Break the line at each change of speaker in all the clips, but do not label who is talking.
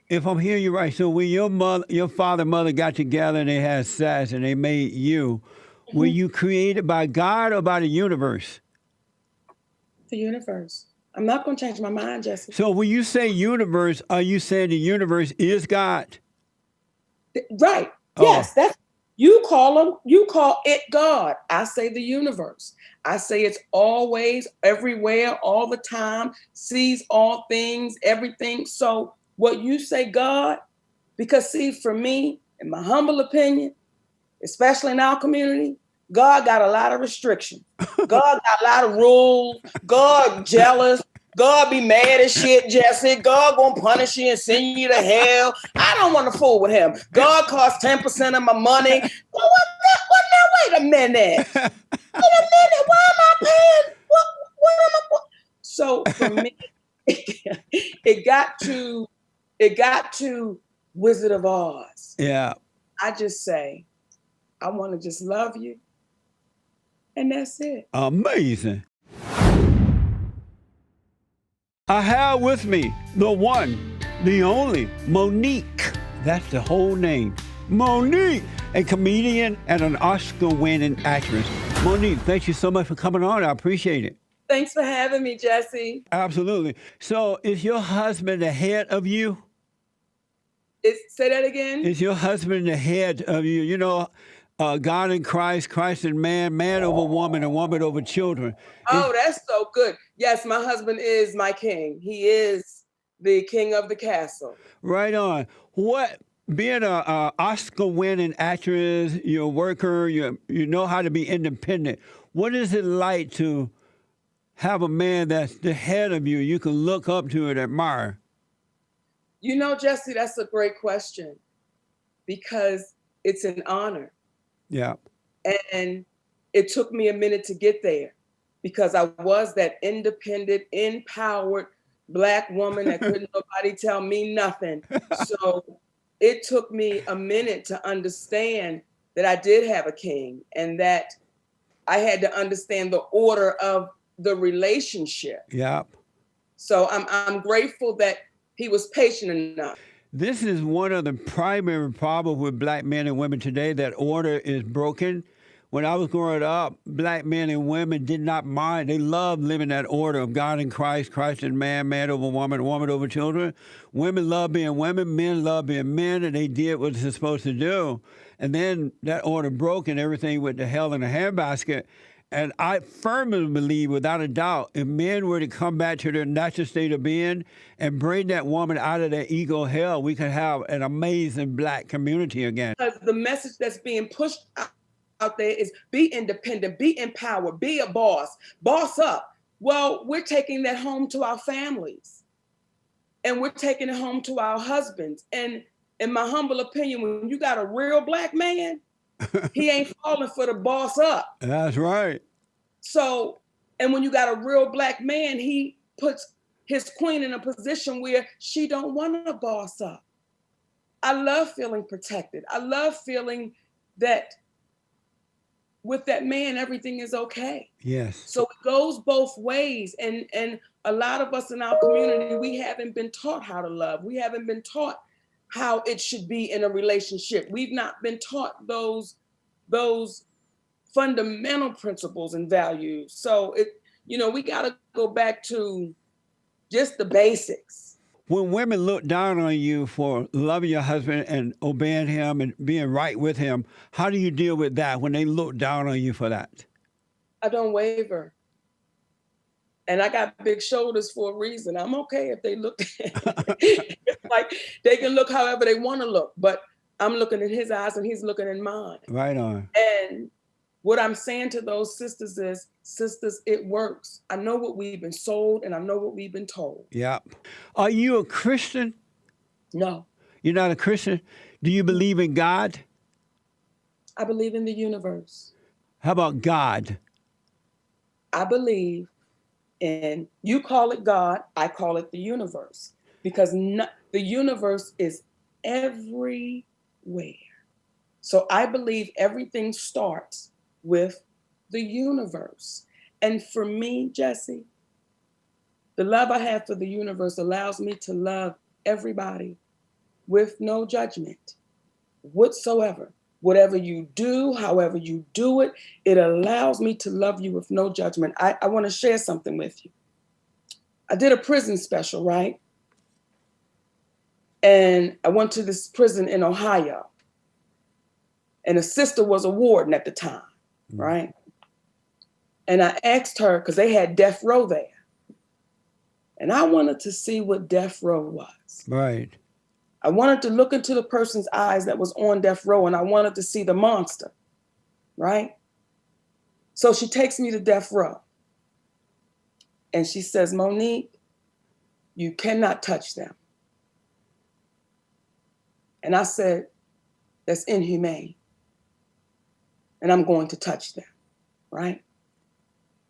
If I'm hearing you right, so when your father, mother got together and they had sex and they made you, were
Mhm.
you created by God or by the universe?
The universe. I'm not going to change my mind, Jesse.
So when you say universe, are you saying the universe is God?
Right.
Oh,
Yes, that's you call them, you call it God. I say the universe. I say it's always everywhere, all the time, sees all things, everything. So what you say, God, because see, for me, in my humble opinion, especially in our community, God got a lot of restrictions. God got a lot of rules. God jealous. God be mad as shit, Jesse. God gonna punish you and send you to hell. I don't want to fool with him. God costs 10% of my money. Well, what now? Wait a minute. Wait a minute. Why am I paying? What am I? So for me, it got to Wizard of Oz.
yeah,
I just say, I want to just love you, and that's it.
amazing. I have with me the one, the only, Monique. That's the whole name. Monique, a comedian and an Oscar winning actress. Monique, thank you so much for coming on. I appreciate it.
Thanks for having me, Jesse.
Absolutely. So, is your husband the head of you?
Say that again.
Is your husband the head of you? You know, God in Christ, Christ in man, man over woman, and woman over children. Is
Oh, that's so good. Yes, my husband is my king. He is the king of the castle.
right on. What being a Oscar winning actress, you're a worker, you know how to be independent. What is it like to have a man that's the head of you? You can look up to and admire.
You know, Jesse, that's a great question because it's an honor.
Yeah.
And it took me a minute to get there because I was that independent, empowered Black woman that couldn't nobody tell me nothing. So it took me a minute to understand that I did have a king and that I had to understand the order of the relationship.
Yeah.
So I'm grateful that he was patient enough.
This is one of the primary problems with black men and women today, that order is broken. When I was growing up, black men and women did not mind. They loved living that order of God in Christ, Christ in man, man over woman, woman over children. Women love being women, men love being men, and they did what they're supposed to do. And then that order broke and everything went to hell in a handbasket. And I firmly believe, without a doubt, if men were to come back to their natural state of being and bring that woman out of that ego hell, we could have an amazing black community again.
Because the message that's being pushed out there is be independent, be empowered, be a boss up. Well, we're taking that home to our families and we're taking it home to our husbands. And in my humble opinion, when you got a real Black man, he ain't falling for the boss up.
That's right.
So, and when you got a real Black man, he puts his queen in a position where she don't want to boss up. I love feeling protected. I love feeling that with that man, everything is okay.
Yes.
So it goes both ways. And a lot of us in our community, we haven't been taught how to love. We haven't been taught how it should be in a relationship. We've not been taught those fundamental principles and values. So we gotta go back to just the basics.
When women look down on you for loving your husband and obeying him and being right with him, how do you deal with that when they look down on you for that?
I don't waver. And I got big shoulders for a reason. I'm okay if they look like they can look however they want to look, but I'm looking in his eyes and he's looking in mine.
Right on.
And what I'm saying to those sisters is, sisters, it works. I know what we've been sold and I know what we've been told.
Yeah. Are you a Christian?
No,
You're not a Christian? Do you believe in God?
I believe in the universe.
How about God?
I believe in, you call it God, I call it the universe, because the universe is everywhere. So I believe everything starts with the universe. And for me, Jesse, the love I have for the universe allows me to love everybody with no judgment whatsoever. Whatever you do, however you do it, it allows me to love you with no judgment. I want to share something with you. I did a prison special, right? And I went to this prison in Ohio. And a sister was a warden at the time, right? And I asked her, because they had death row there. And I wanted to see what death row was.
Right.
I wanted to look into the person's eyes that was on death row, and I wanted to see the monster, right? So she takes me to death row. And she says, Monique, you cannot touch them. And I said, that's inhumane. And I'm going to touch them, right?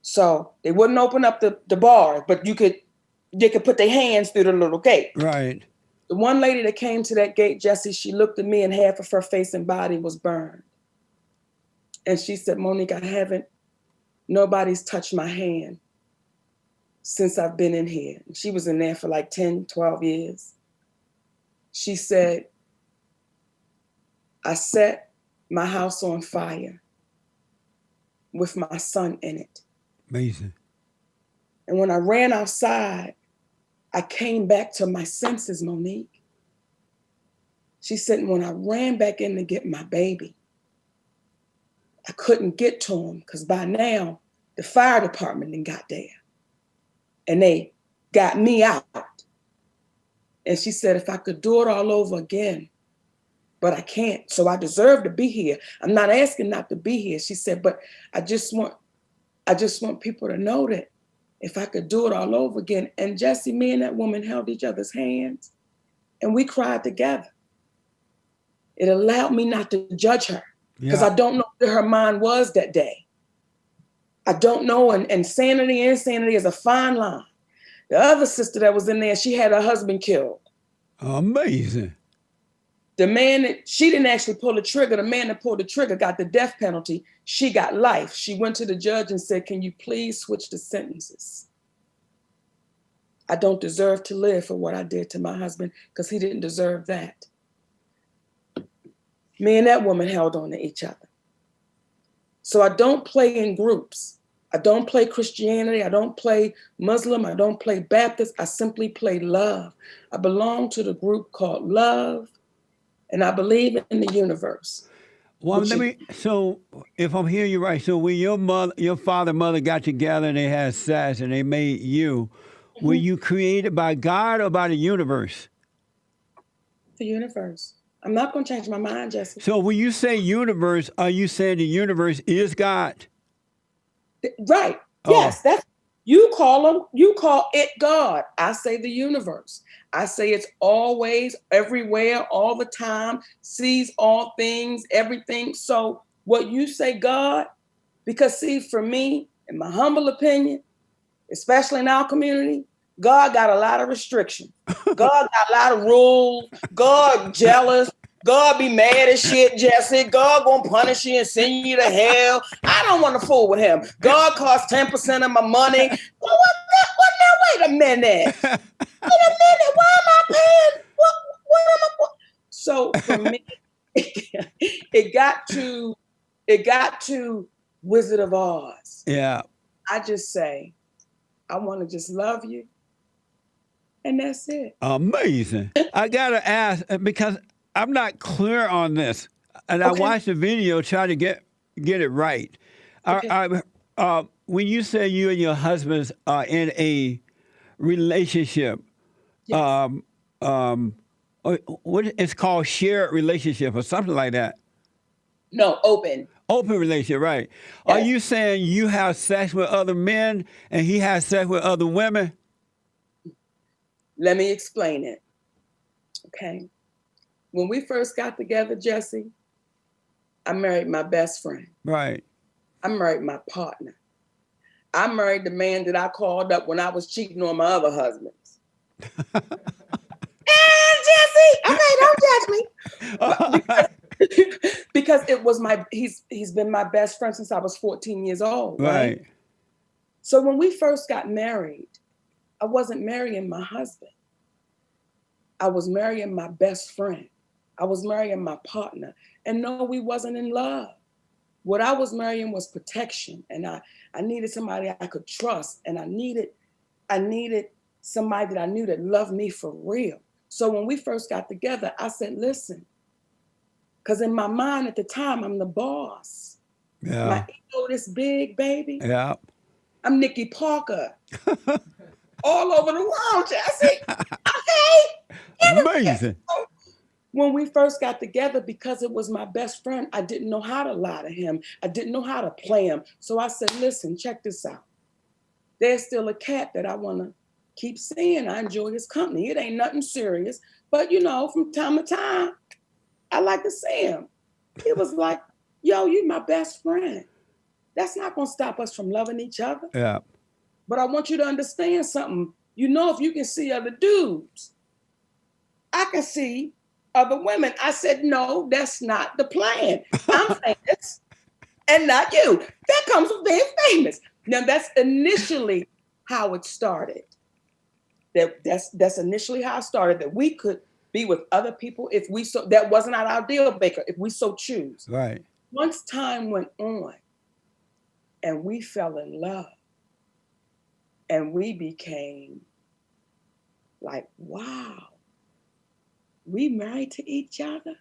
So they wouldn't open up the bars, but they could put their hands through the little gate.
Right.
The one lady that came to that gate, Jessie, she looked at me and half of her face and body was burned. And she said, Monique, nobody's touched my hand since I've been in here. And she was in there for like 10, 12 years. She said, I set my house on fire with my son in it.
Amazing.
And when I ran outside, I came back to my senses, Monique. She said, when I ran back in to get my baby, I couldn't get to him because by now the fire department then got there and they got me out. And she said, if I could do it all over again, but I can't. So I deserve to be here. I'm not asking not to be here. She said, but I just want people to know that if I could do it all over again. And Jessie, me and that woman held each other's hands and we cried together. It allowed me not to judge her because I don't know where her mind was that day. I don't know. And sanity and insanity is a fine line. The other sister that was in there, she had her husband killed.
Amazing.
The man she didn't actually pull the trigger. The man that pulled the trigger got the death penalty. She got life. She went to the judge and said, can you please switch the sentences? I don't deserve to live for what I did to my husband because he didn't deserve that. Me and that woman held on to each other. So I don't play in groups. I don't play Christianity. I don't play Muslim. I don't play Baptist. I simply play love. I belong to the group called Love. And I believe in the universe.
Well, so if I'm hearing you right, so when your father and mother got together and they had sex and they made you, were you created by God or by the universe?
The universe. I'm not going to change my mind, Jessie.
So when you say universe, are you saying the universe is God?
Right. Yes, you call it God. I say the universe. I say it's always, everywhere, all the time, sees all things, everything. So what you say, God, because see, for me, in my humble opinion, especially in our community, God got a lot of restrictions. God got a lot of rules. God jealous. God be mad as shit, Jesse. God gonna punish you and send you to hell. I don't want to fool with him. God costs 10% of my money. Well, wait a minute. Why am I paying? What am I? So for me, it got to Wizard of Oz.
Yeah.
I just say, I want to just love you. And that's it.
Amazing. I got to ask, because I'm not clear on this. And I watched the video, try to get it right.
Okay.
When you say you and your husband are in a relationship,
Yes.
what it's called shared relationship or something like that.
No, open.
Open relationship, right.
Yes.
Are you saying you have sex with other men and he has sex with other women?
Let me explain it. Okay. When we first got together, Jesse, I married my best friend.
Right.
I married my partner. I married the man that I called up when I was cheating on my other husbands. Jesse, okay, don't judge me. Because it was he's been my best friend since I was 14 years old. Right. So when we first got married, I wasn't marrying my husband. I was marrying my best friend. I was marrying my partner. And no, we wasn't in love. What I was marrying was protection. And I needed somebody I could trust. And I needed somebody that I knew that loved me for real. So when we first got together, I said, listen, because in my mind at the time, I'm the boss.
Yeah.
My ego this big, baby.
Yeah.
I'm Nikki Parker. All over the world, Jesse. Okay.
Amazing.
So when we first got together, because it was my best friend, I didn't know how to lie to him. I didn't know how to play him. So I said, listen, check this out. There's still a cat that I want to keep seeing. I enjoy his company. It ain't nothing serious. But, from time to time, I like to see him. It was like, yo, you my best friend. That's not going to stop us from loving each other.
Yeah.
But I want you to understand something. If you can see other dudes, I can see other women. I said, no, that's not the plan. I'm famous and not you. That comes from being famous. Now, that's initially how it started. That's initially how it started, that we could be with other people if we so, that wasn't our deal breaker, if we so choose.
Right.
Once time went on and we fell in love and we became like, wow, we married to each other?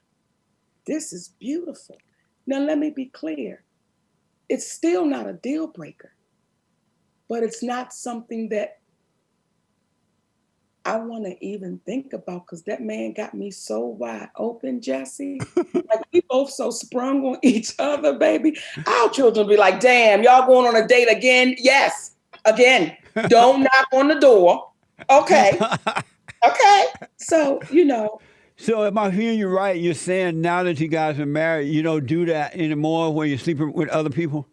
This is beautiful. Now, let me be clear. It's still not a deal breaker, but it's not something that I want to even think about, because that man got me so wide open, Jesse. Like, we both so sprung on each other, baby. Our children be like, damn, y'all going on a date again? Yes, again. Don't knock on the door. Okay. Okay. So,
So if I hear you right, you're saying now that you guys are married, you don't do that anymore where you're sleeping with other people?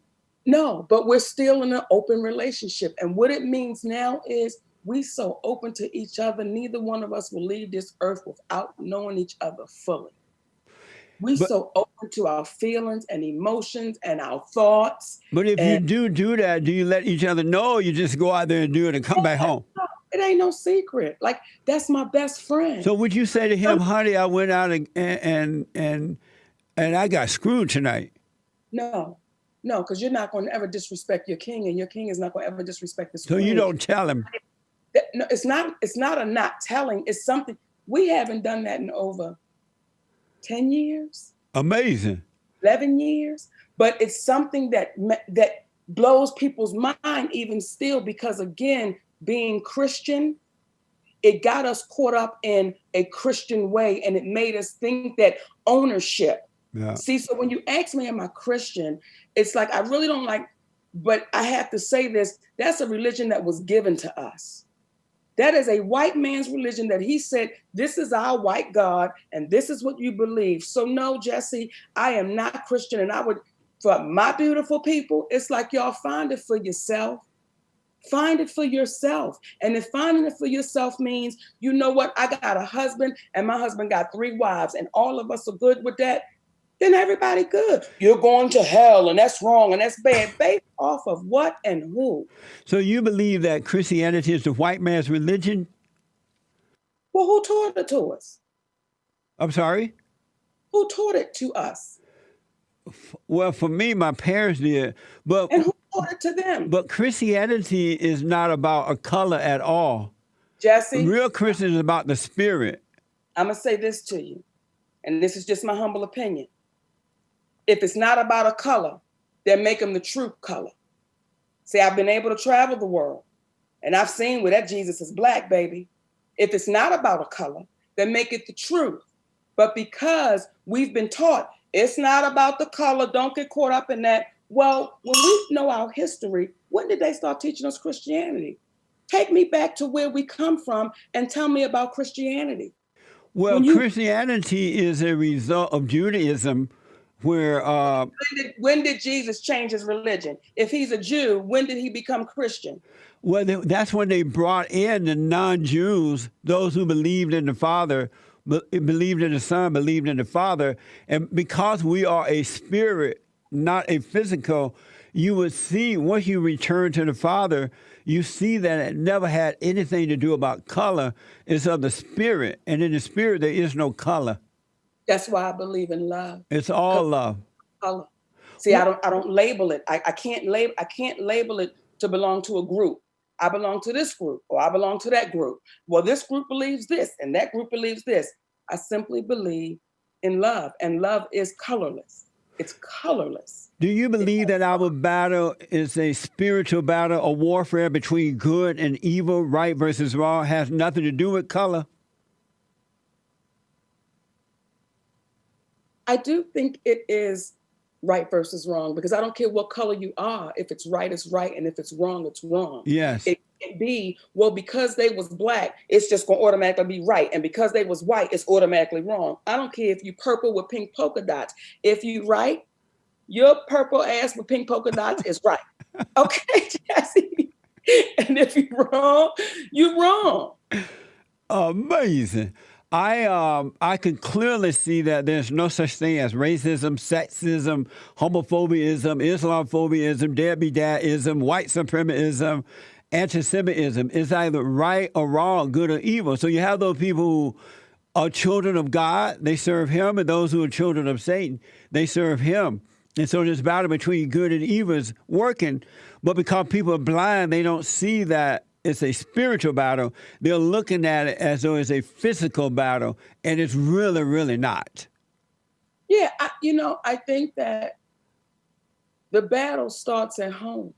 No, but we're still in an open relationship. And what it means now is we so open to each other, neither one of us will leave this earth without knowing each other fully. So open to our feelings and emotions and our thoughts.
But if you do that, do you let each other know, or you just go out there and do it and come back home?
It ain't no secret. Like, that's my best friend.
So would you say to him, honey, I went out and I got screwed tonight?
No, because you're not going to ever disrespect your king, and your king is not going to ever disrespect this
queen. So you don't tell him?
No, it's not a not telling. It's something. We haven't done that in over 10 years.
Amazing.
11 years. But it's something that blows people's mind even still, because, again, being Christian, it got us caught up in a Christian way, and it made us think that ownership.
Yeah.
See, so when you ask me, am I Christian? It's like, I really don't like, but I have to say this, that's a religion that was given to us. That is a white man's religion that he said, this is our white God, and this is what you believe. So no, Jesse, I am not Christian. And I would, for my beautiful people, it's like, y'all find it for yourself. Find it for yourself. And if finding it for yourself means, you know what, I got a husband and my husband got 3 wives and all of us are good with that, then everybody good. You're going to hell and that's wrong and that's bad. Based off of what and who?
So you believe that Christianity is the white man's religion?
Well, who taught it to us?
I'm sorry?
Who taught it to us?
Well, for me, my parents did.
And who taught it to them?
But Christianity is not about a color at all.
Jesse?
Real Christian is about the spirit.
I'm going to say this to you, and this is just my humble opinion. If it's not about a color, then make them the true color. See, I've been able to travel the world, and I've seen where that Jesus is black, baby. If it's not about a color, then make it the truth. But because we've been taught it's not about the color, don't get caught up in that. Well, when we know our history, when did they start teaching us Christianity? Take me back to where we come from and tell me about Christianity.
Well, Christianity is a result of Judaism, where...
When did Jesus change his religion? If he's a Jew, when did he become Christian?
Well, that's when they brought in the non-Jews, those who believed in the Father, believed in the Son, believed in the Father. And because we are a spirit, not a physical, you would see once you return to the Father, you see that it never had anything to do about color. It's of the spirit. And in the spirit, there is no color.
That's why I believe in love.
It's all love.
Color. See, I don't label it. I can't label it to belong to a group. I belong to this group, or I belong to that group. Well, this group believes this and that group believes this. I simply believe in love, and love is colorless. It's colorless.
Do you believe that our battle is a spiritual battle, a warfare between good and evil, right versus wrong, has nothing to do with color?
I do think it is right versus wrong, because I don't care what color you are. If it's right, it's right. And if it's wrong, it's wrong.
Yes.
It can be, well, because they was black, it's just going to automatically be right. And because they was white, it's automatically wrong. I don't care if you purple with pink polka dots. If you right, your purple ass with pink polka dots is right. Okay, Jesse? And if you're wrong, you're wrong.
Amazing. I can clearly see that there's no such thing as racism, sexism, homophobiaism, Islamophobia, deadbeat dadism, white supremacism, anti-Semitism. It's either right or wrong, good or evil. So you have those people who are children of God, they serve him, and those who are children of Satan, they serve him. And so this battle between good and evil is working, but because people are blind, they don't see that it's a spiritual battle. They're looking at it as though it's a physical battle, and it's really, really not.
Yeah, I think that the battle starts at home.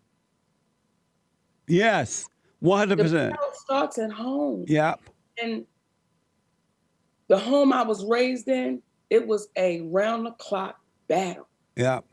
Yes, 100%.
The battle starts at home.
Yep.
And the home I was raised in, it was a round-the-clock battle.
Yep.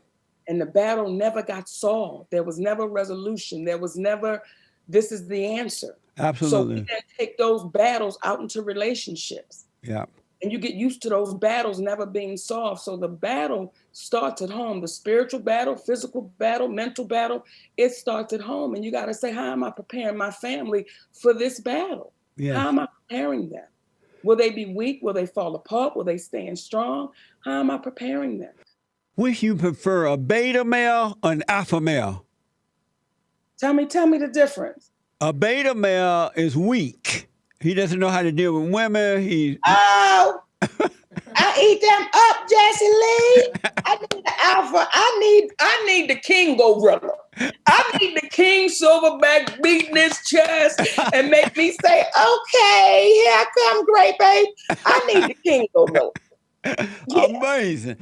And the battle never got solved. There was never resolution. There was never, this is the answer.
Absolutely.
So we then take those battles out into relationships.
Yep.
And you get used to those battles never being solved. So the battle starts at home. The spiritual battle, physical battle, mental battle, it starts at home. And you got to say, how am I preparing my family for this battle?
Yes.
How am I preparing them? Will they be weak? Will they fall apart? Will they stand strong? How am I preparing them?
Which you prefer, a beta male or an alpha male?
Tell me the difference.
A beta male is weak. He doesn't know how to deal with women.
Oh, I eat them up, Jesse Lee. I need the alpha. I need the king gorilla. I need the king silverback beating his chest and make me say, okay, here I come, great babe. I need the king gorilla.
Yeah. Amazing.